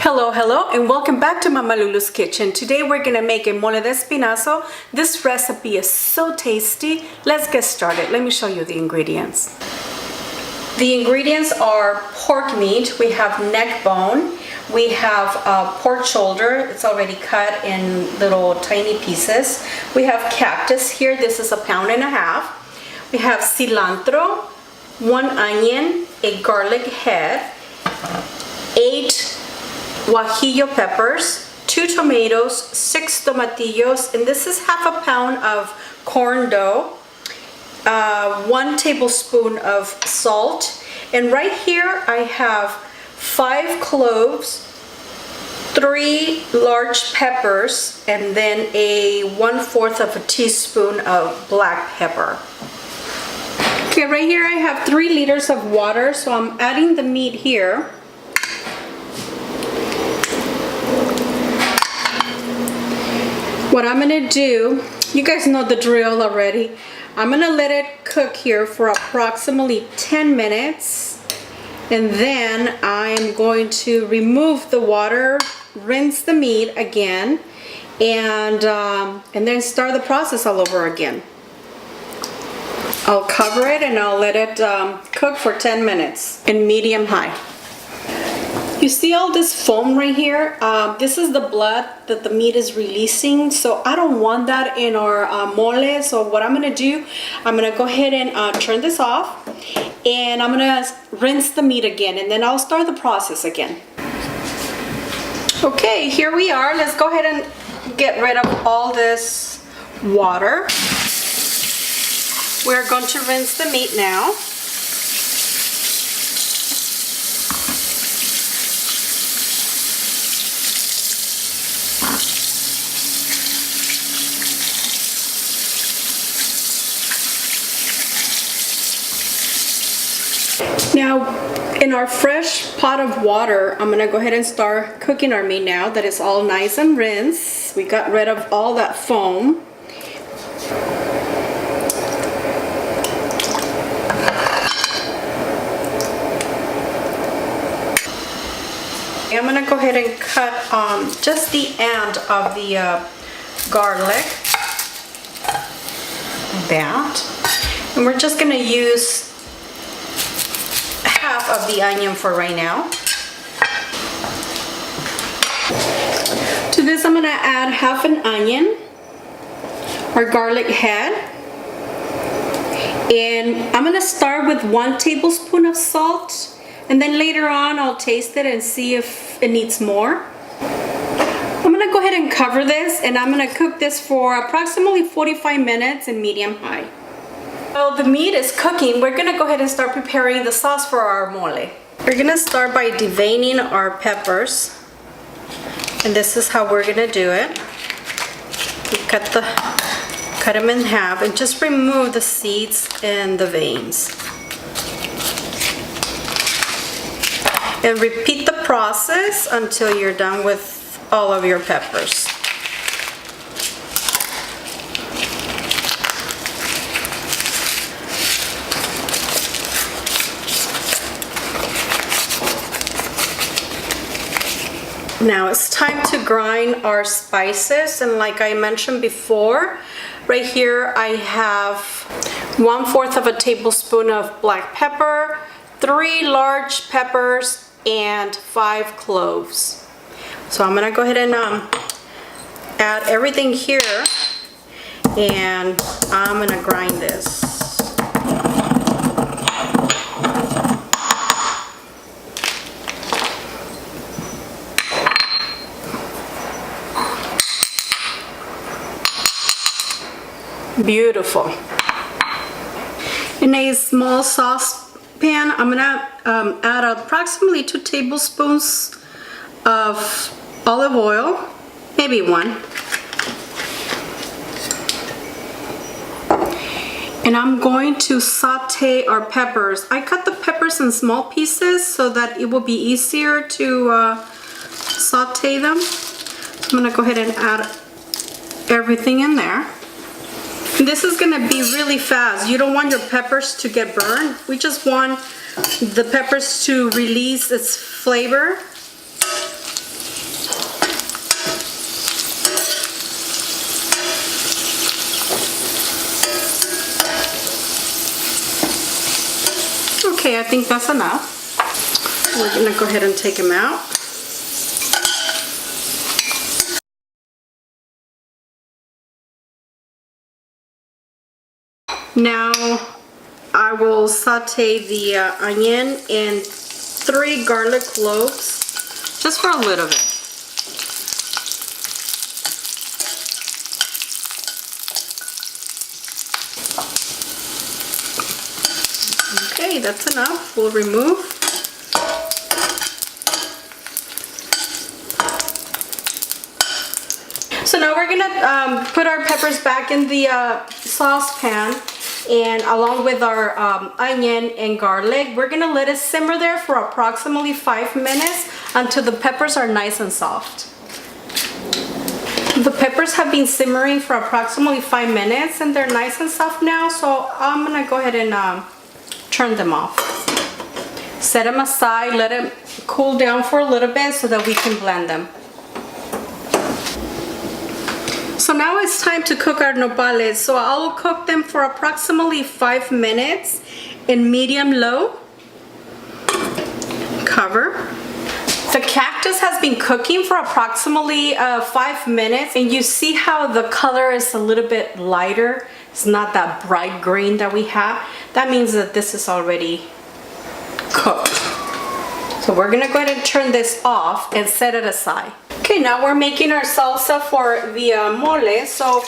Hello, and welcome back to Mama Lulu's Kitchen. Today we're gonna make a mole de espinazo. This recipe is so tasty. Let's get started. Let me show you the ingredients. The ingredients are pork meat. We have neck bone. We have pork shoulder. It's already cut in little tiny pieces. We have cactus here. This is 1.5 pounds. We have cilantro, 1 onion, a garlic head, 8 guajillo peppers, 2 tomatoes, 6 tomatillos, and this is 1/2 pound of corn dough, 1 tablespoon of salt, and right here I have 5 cloves, 3 large peppers, and then a 1/4 of a teaspoon of black pepper. Okay, right here I have 3 liters of water, so I'm adding the meat here. What I'm gonna do, you guys know the drill already. I'm gonna let it cook here for approximately 10 minutes. And then I'm going to remove the water, rinse the meat again, and then start the process all over again. I'll cover it and I'll let it cook for 10 minutes in medium high. You see all this foam right here? This is the blood that the meat is releasing, so I don't want that in our mole. So what I'm gonna do, I'm gonna go ahead and turn this off, and I'm gonna rinse the meat again, and then I'll start the process again. Okay, here we are. Let's go ahead and get rid of all this water. We're going to rinse the meat now. Now, in our fresh pot of water, I'm gonna go ahead and start cooking our meat now that it's all nice and rinsed. We got rid of all that foam. I'm gonna go ahead and cut just the end of the garlic, that, and we're just gonna use half of the onion for right now. To this I'm gonna add half an onion, our garlic head, and I'm gonna start with 1 tablespoon of salt, and then later on I'll taste it and see if it needs more. I'm gonna go ahead and cover this, and I'm gonna cook this for approximately 45 minutes in medium high. While the meat is cooking, we're gonna go ahead and start preparing the sauce for our mole. We're gonna start by deveining our peppers, and this is how we're gonna do it. We cut them in half and just remove the seeds and the veins. And repeat the process until you're done with all of your peppers. Now it's time to grind our spices, and like I mentioned before, right here I have 1/4 of a tablespoon of black pepper, 3 large peppers, and 5 cloves. So I'm gonna go ahead and add everything here, and I'm gonna grind this. Beautiful. In a small saucepan, I'm gonna add approximately 2 tablespoons of olive oil, maybe 1. And I'm going to saute our peppers. I cut the peppers in small pieces so that it will be easier to saute them. So I'm gonna go ahead and add everything in there. This is gonna be really fast. You don't want your peppers to get burned. We just want the peppers to release its flavor. Okay, I think that's enough. We're gonna go ahead and take them out. Now I will saute the onion and 3 garlic cloves, just for a little bit. Okay, that's enough. We'll remove. So now we're gonna put our peppers back in the saucepan, and along with our onion and garlic, we're gonna let it simmer there for approximately 5 minutes until the peppers are nice and soft. The peppers have been simmering for approximately 5 minutes and they're nice and soft now, so I'm gonna go ahead and turn them off. Set them aside, let them cool down for a little bit so that we can blend them. So now it's time to cook our nopales. So I will cook them for approximately 5 minutes in medium-low. Cover. The cactus has been cooking for approximately 5 minutes, and you see how the color is a little bit lighter. It's not that bright green that we have. That means that this is already cooked. So we're gonna go ahead and turn this off and set it aside. Okay, now we're making our salsa for the mole. So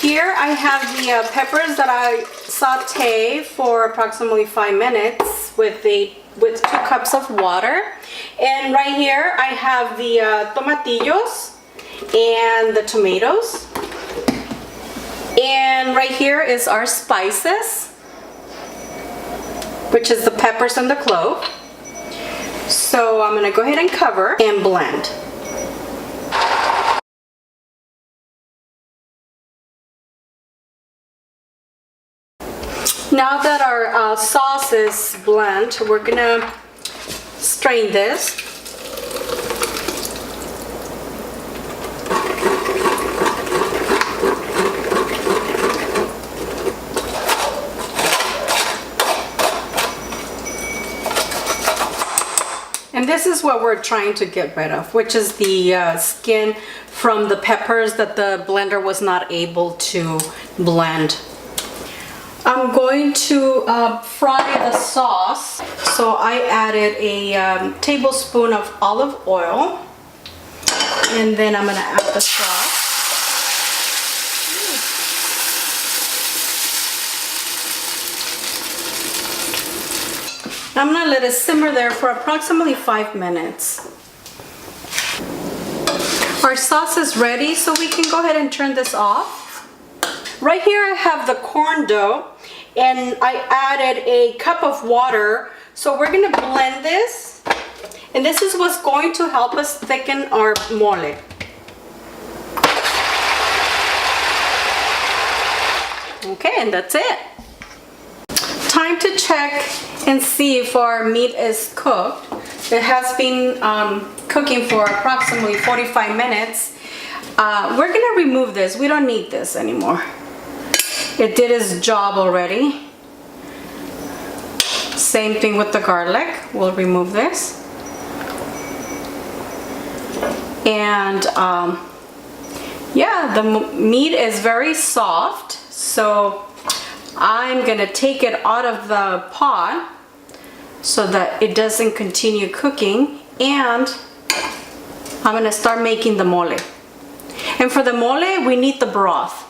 here I have the peppers that I saute for approximately 5 minutes with 2 cups of water. And right here I have the tomatillos and the tomatoes. And right here is our spices, which is the peppers and the clove. So I'm gonna go ahead and cover and blend. Now that our sauce is blend, we're gonna strain this. And this is what we're trying to get rid of, which is the skin from the peppers that the blender was not able to blend. I'm going to fry the sauce. So I added a tablespoon of olive oil, and then I'm gonna add the sauce. I'm gonna let it simmer there for approximately 5 minutes. Our sauce is ready, so we can go ahead and turn this off. Right here I have the corn dough, and I added a cup of water. So we're gonna blend this, and this is what's going to help us thicken our mole. Okay, and that's it. Time to check and see if our meat is cooked. It has been cooking for approximately 45 minutes. We're gonna remove this. We don't need this anymore. It did its job already. Same thing with the garlic. We'll remove this. And yeah, the meat is very soft, so I'm gonna take it out of the pot so that it doesn't continue cooking, and I'm gonna start making the mole. And for the mole, we need the broth.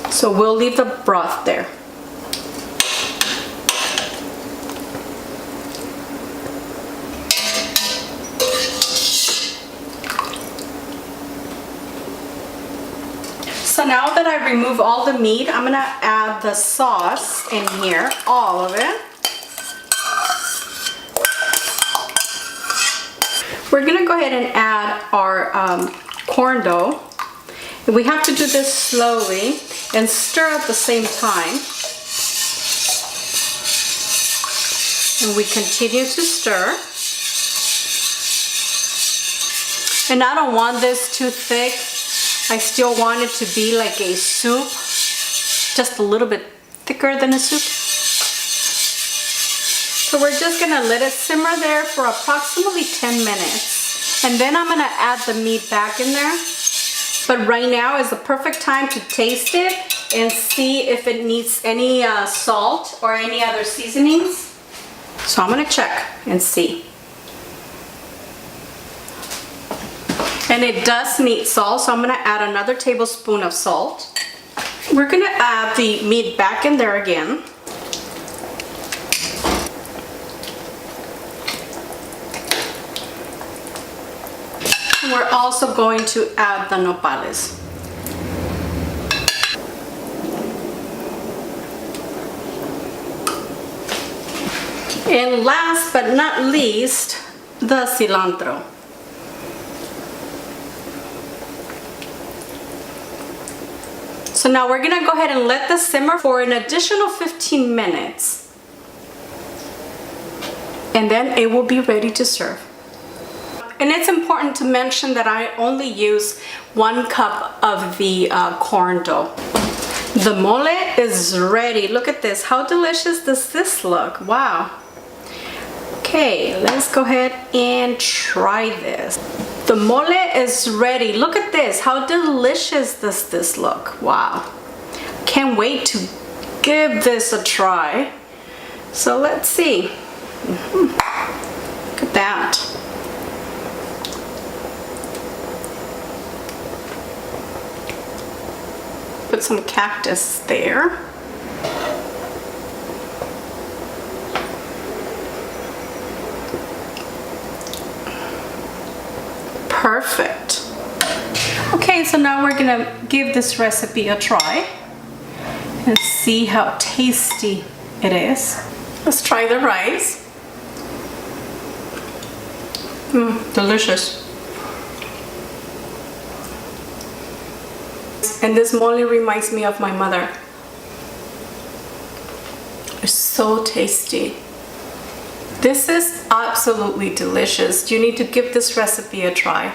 So we'll leave the broth there. So now that I remove all the meat, I'm gonna add the sauce in here, all of it. We're gonna go ahead and add our corn dough. We have to do this slowly and stir at the same time. And we continue to stir. And I don't want this too thick. I still want it to be like a soup, just a little bit thicker than a soup. So we're just gonna let it simmer there for approximately 10 minutes. And then I'm gonna add the meat back in there. But right now is the perfect time to taste it and see if it needs any salt or any other seasonings. So I'm gonna check and see. And it does need salt, so I'm gonna add another tablespoon of salt. We're gonna add the meat back in there again. We're also going to add the nopales. And last but not least, the cilantro. So now we're gonna go ahead and let this simmer for an additional 15 minutes. And then it will be ready to serve. And it's important to mention that I only use 1 cup of the corn dough. The mole is ready. Look at this. How delicious does this look? Wow. Okay, let's go ahead and try this. The mole is ready. Look at this. How delicious does this look? Wow. Can't wait to give this a try. So let's see. Look at that. Put some cactus there. Perfect. Okay, so now we're gonna give this recipe a try and see how tasty it is. Let's try the rice. Delicious. And this mole reminds me of my mother. It's so tasty. This is absolutely delicious. You need to give this recipe a try.